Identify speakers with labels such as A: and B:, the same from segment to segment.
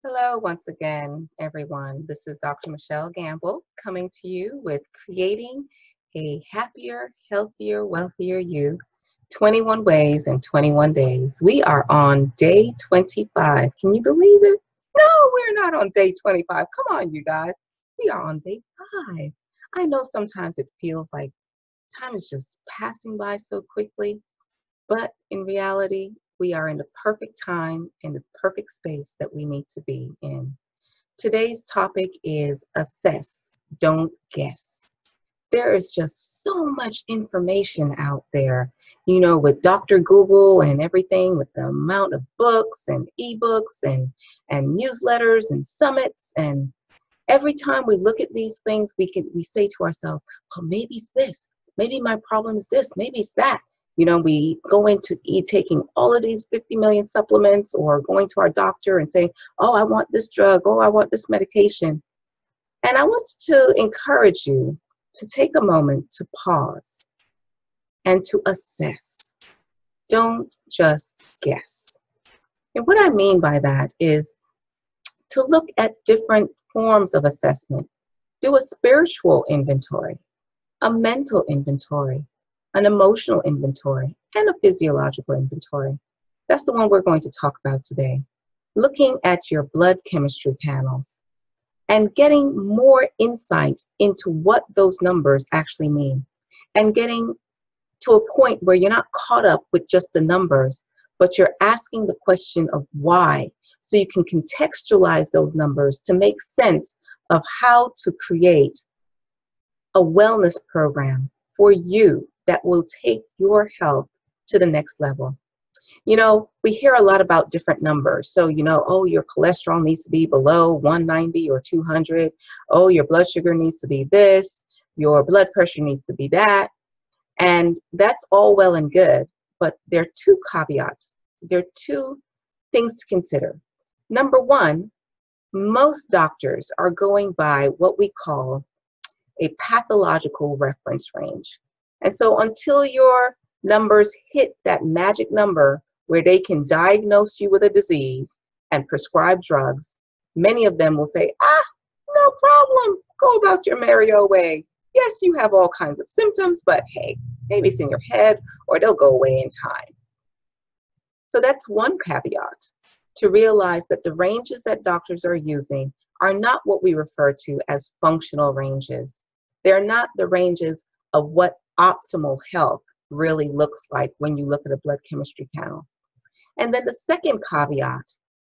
A: Hello, once again, everyone. This is Dr. Michelle Gamble coming to you with Creating a Happier, Healthier, Wealthier You 21 Ways in 21 Days. We are on day 25. Can you believe it? No, we're not on day 25. Come on, you guys. We are on day 5. I know sometimes it feels like time is just passing by so quickly, but in reality, we are in the perfect time, in the perfect space that we need to be in. Today's topic is assess, don't guess. There is just so much information out there, with Dr. Google and everything, with the amount of books and ebooks and newsletters and summits. And every time we look at these things, we say to ourselves, oh, maybe it's this, maybe my problem is this, maybe it's that. We go into taking all of these 50 million supplements or going to our doctor and saying, oh, I want this drug, oh, I want this medication. And I want to encourage you to take a moment to pause and to assess. Don't just guess. And what I mean by that is to look at different forms of assessment. Do a spiritual inventory, a mental inventory, an emotional inventory, and a physiological inventory. That's the one we're going to talk about today. Looking at your blood chemistry panels and getting more insight into what those numbers actually mean, and getting to a point where you're not caught up with just the numbers, but you're asking the question of why, so you can contextualize those numbers to make sense of how to create a wellness program for you that will take your health to the next level. We hear a lot about different numbers. So, oh, your cholesterol needs to be below 190 or 200. Oh, your blood sugar needs to be this. Your blood pressure needs to be that. And that's all well and good. But there are two caveats. There are two things to consider. Number one, most doctors are going by what we call a pathological reference range. And so until your numbers hit that magic number where they can diagnose you with a disease and prescribe drugs, many of them will say, no problem, go about your merry old way. Yes, you have all kinds of symptoms, but hey, maybe it's in your head or they'll go away in time. So that's one caveat, to realize that the ranges that doctors are using are not what we refer to as functional ranges. They're not the ranges of what optimal health really looks like when you look at a blood chemistry panel. And then the second caveat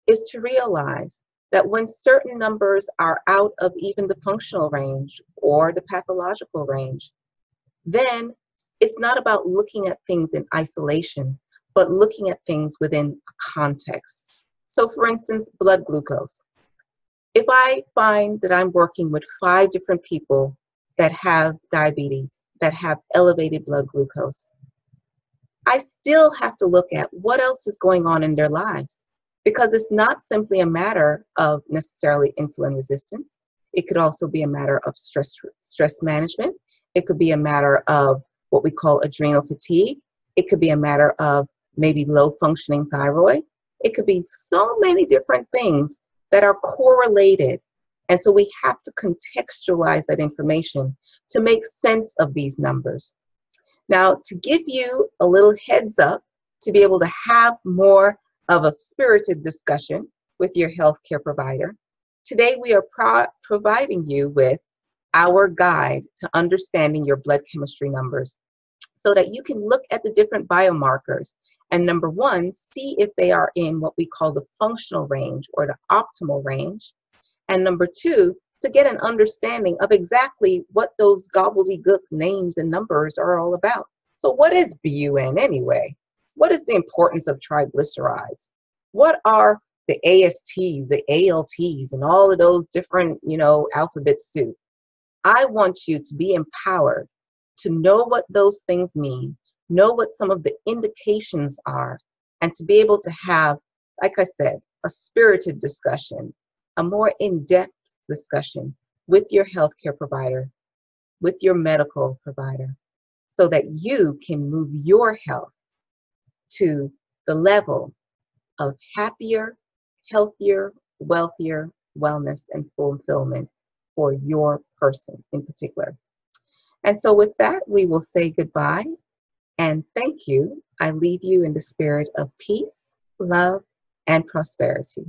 A: is to realize that when certain numbers are out of even the functional range or the pathological range, then it's not about looking at things in isolation, but looking at things within a context. So for instance, blood glucose. If I find that I'm working with 5 different people that have diabetes, that have elevated blood glucose, I still have to look at what else is going on in their lives, because it's not simply a matter of necessarily insulin resistance. It could also be a matter of stress management. It could be a matter of what we call adrenal fatigue. It could be a matter of maybe low functioning thyroid. It could be so many different things that are correlated. And so we have to contextualize that information to make sense of these numbers. Now, to give you a little heads up, to be able to have more of a spirited discussion with your healthcare provider, today we are providing you with our guide to understanding your blood chemistry numbers so that you can look at the different biomarkers and, number one, see if they are in what we call the functional range or the optimal range. And number two, to get an understanding of exactly what those gobbledygook names and numbers are all about. So what is BUN anyway? What is the importance of triglycerides? What are the ASTs, the ALTs, and all of those different, alphabet soup? I want you to be empowered to know what those things mean, know what some of the indications are, and to be able to have, like I said, a spirited discussion, a more in-depth discussion with your healthcare provider, with your medical provider, so that you can move your health to the level of happier, healthier, wealthier wellness and fulfillment for your person in particular. And so, with that, we will say goodbye and thank you. I leave you in the spirit of peace, love, and prosperity.